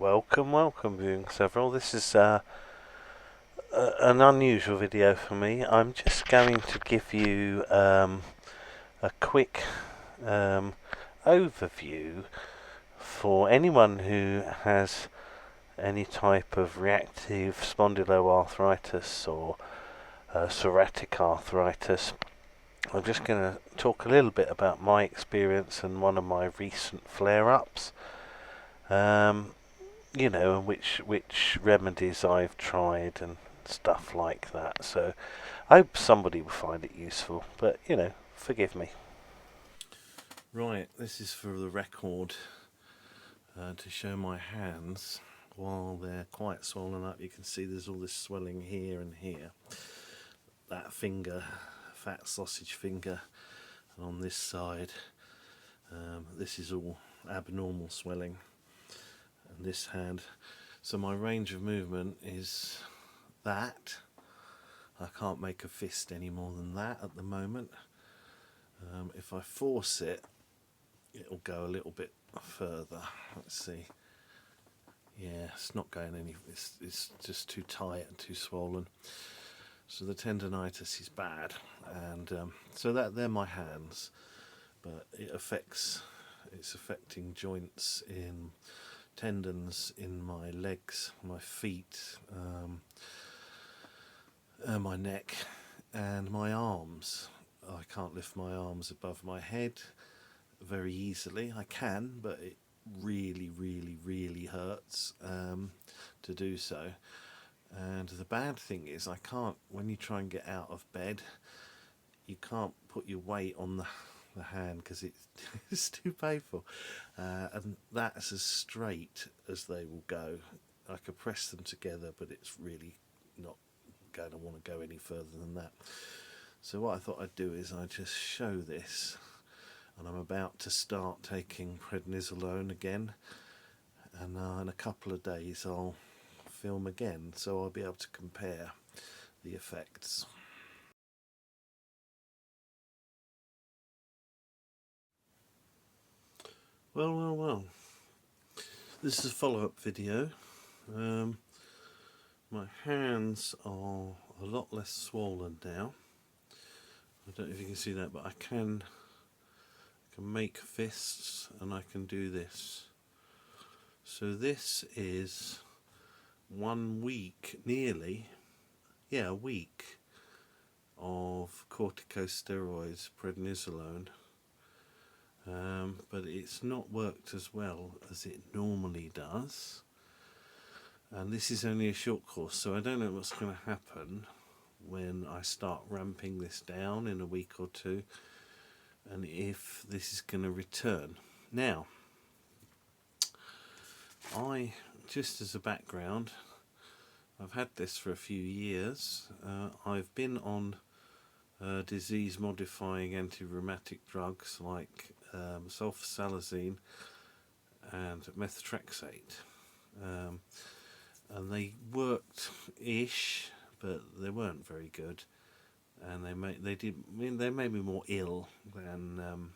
Welcome, viewing several. This is an unusual video for me. I'm just going to give you a quick overview for anyone who has any type of reactive spondyloarthritis or psoriatic arthritis. I'm just going to talk a little bit about my experience and one of my recent flare-ups. And which remedies I've tried and stuff like that. So I hope somebody will find it useful, but forgive me. Right, this is for the record to show my hands while they're quite swollen up. You can see there's all this swelling here and here. That finger, fat sausage finger, and on this side, this is all abnormal swelling. And this hand, so my range of movement is that. I can't make a fist any more than that at the moment. If I force it, it'll go a little bit further. Let's see. Yeah, it's not going any. It's just too tight and too swollen. So the tendonitis is bad, and so they're my hands, but it's affecting joints in tendons in my legs, my feet, my neck, and my arms. I can't lift my arms above my head very easily. I can, but it really hurts to do so. And the bad thing is, I can't, when you try and get out of bed, you can't put your weight on the hand because it's too painful, and that's as straight as they will go. I could press them together, but it's really not going to want to go any further than that. So what I thought I'd do is I'd just show this, and I'm about to start taking prednisolone again, and in a couple of days I'll film again, so I'll be able to compare the effects. Well. This is a follow-up video. My hands are a lot less swollen now. I don't know if you can see that, but I can make fists, and I can do this. So this is 1 week, nearly, a week of corticosteroids, prednisolone. But it's not worked as well as it normally does, and this is only a short course, so I don't know what's going to happen when I start ramping this down in a week or two, and if this is going to return. Now, just as a background, I've had this for a few years. I've been on disease modifying anti-rheumatic drugs like sulfasalazine and methatraxate, and they worked-ish, but they weren't very good, and they made me more ill than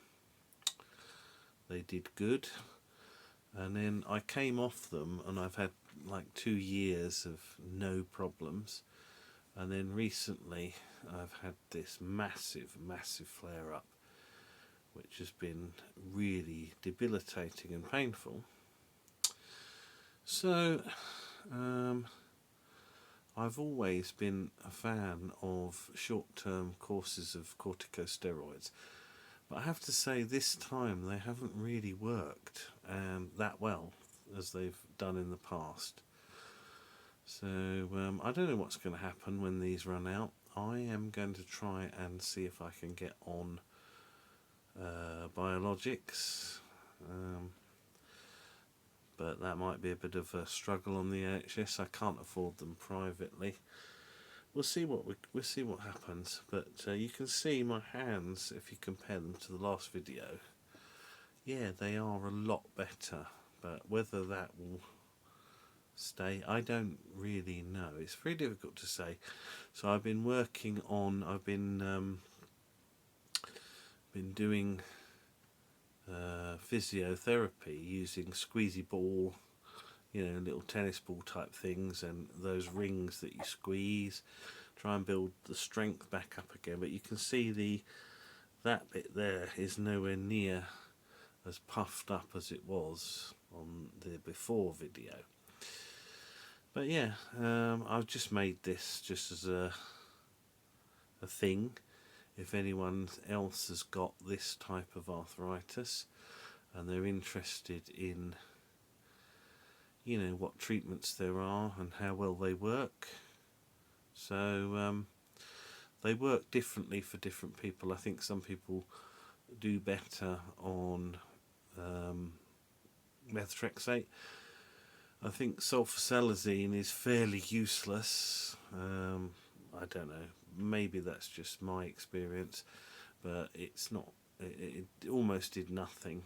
they did good. And then I came off them, and I've had like 2 years of no problems, and then recently I've had this massive flare-up, which has been really debilitating and painful. So I've always been a fan of short-term courses of corticosteroids, but I have to say this time they haven't really worked that well as they've done in the past. So I don't know what's going to happen when these run out. I am going to try and see if I can get on biologics, but that might be a bit of a struggle on the NHS. I can't afford them privately. We'll see what happens. But you can see my hands, if you compare them to the last video. Yeah, they are a lot better, but whether that will stay, I don't really know. It's very difficult to say. So I've been working on, I've been doing physiotherapy using squeezy ball you know, little tennis ball type things, and those rings that you squeeze, try and build the strength back up again. But you can see that bit there is nowhere near as puffed up as it was on the before video. But yeah, I've just made this just as a thing. If anyone else has got this type of arthritis and they're interested in, you know, what treatments there are and how well they work. So they work differently for different people. I think some people do better on methotrexate. I think sulfasalazine is fairly useless. I don't know, maybe that's just my experience, but it's not, it almost did nothing,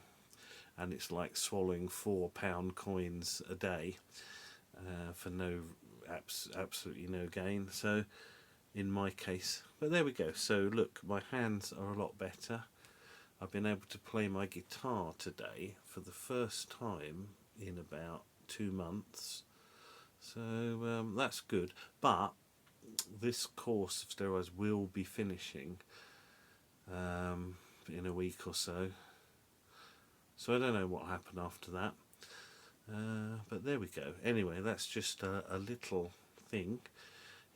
and it's like swallowing £4 coins a day for absolutely no gain. So in my case, but there we go. So look, my hands are a lot better. I've been able to play my guitar today for the first time in about 2 months, so that's good. But this course of steroids will be finishing in a week or so, so I don't know what happened after that, but there we go. Anyway, that's just a little thing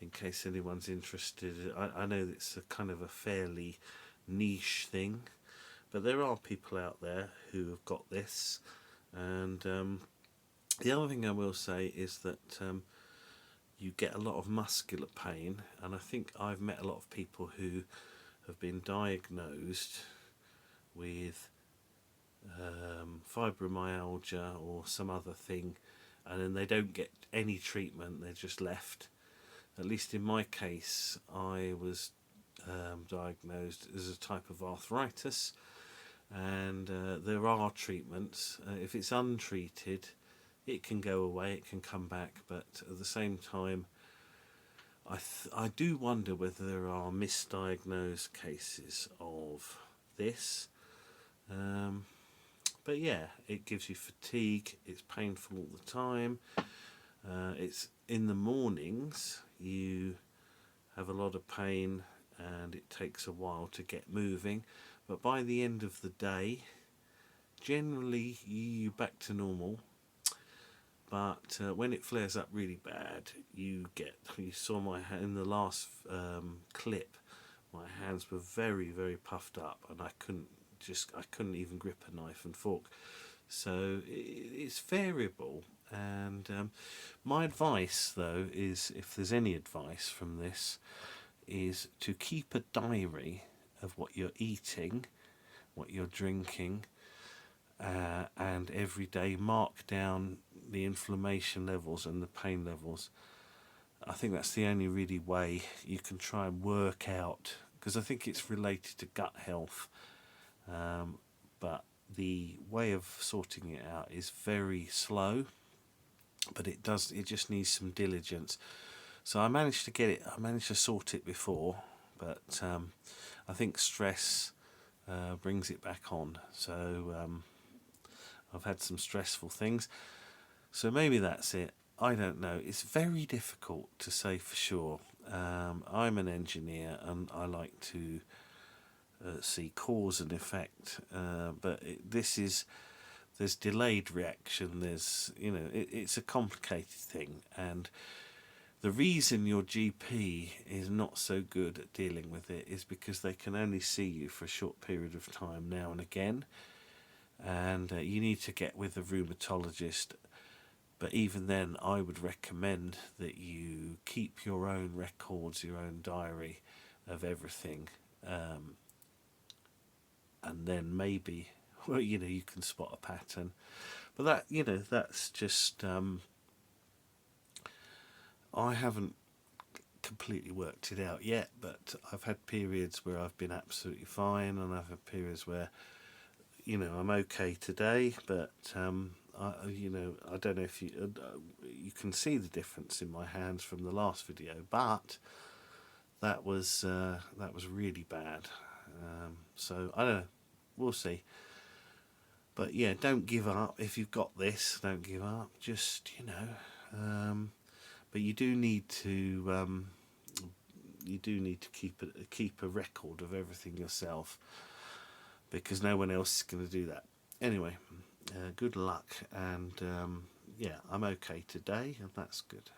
in case anyone's interested. I know it's a kind of a fairly niche thing, but there are people out there who have got this. And the other thing I will say is that you get a lot of muscular pain, and I think I've met a lot of people who have been diagnosed with fibromyalgia or some other thing, and then they don't get any treatment, they're just left. At least in my case, I was diagnosed as a type of arthritis, and there are treatments. If it's untreated, it can go away, it can come back, but at the same time, I do wonder whether there are misdiagnosed cases of this. But yeah, it gives you fatigue, it's painful all the time, it's in the mornings you have a lot of pain and it takes a while to get moving, but by the end of the day generally you're back to normal. But when it flares up really bad, you saw my hand in the last clip, my hands were very, very puffed up, and I couldn't even grip a knife and fork. So it's variable, and my advice though is, if there's any advice from this, is to keep a diary of what you're eating, what you're drinking, and every day mark down the inflammation levels and the pain levels. I think that's the only really way you can try and work out, because I think it's related to gut health, but the way of sorting it out is very slow, but it just needs some diligence. So I managed to sort it before, but I think stress brings it back on. So I've had some stressful things, so maybe that's it. I don't know. It's very difficult to say for sure. I'm an engineer and I like to see cause and effect, but there's delayed reaction. There's, you know, it's a complicated thing, and the reason your GP is not so good at dealing with it is because they can only see you for a short period of time now and again, and you need to get with a rheumatologist. But even then, I would recommend that you keep your own records, your own diary of everything, and then maybe, well, you know, you can spot a pattern. But that, you know, that's just, I haven't completely worked it out yet, but I've had periods where I've been absolutely fine, and I've had periods where, you know, I'm okay today, but you know, I don't know if you can see the difference in my hands from the last video, but that was really bad. So I don't know, we'll see. But yeah, don't give up. If you've got this, don't give up. Just, you know, but you do need to keep a record of everything yourself, because no one else is going to do that. Anyway, good luck, and yeah, I'm okay today, and that's good.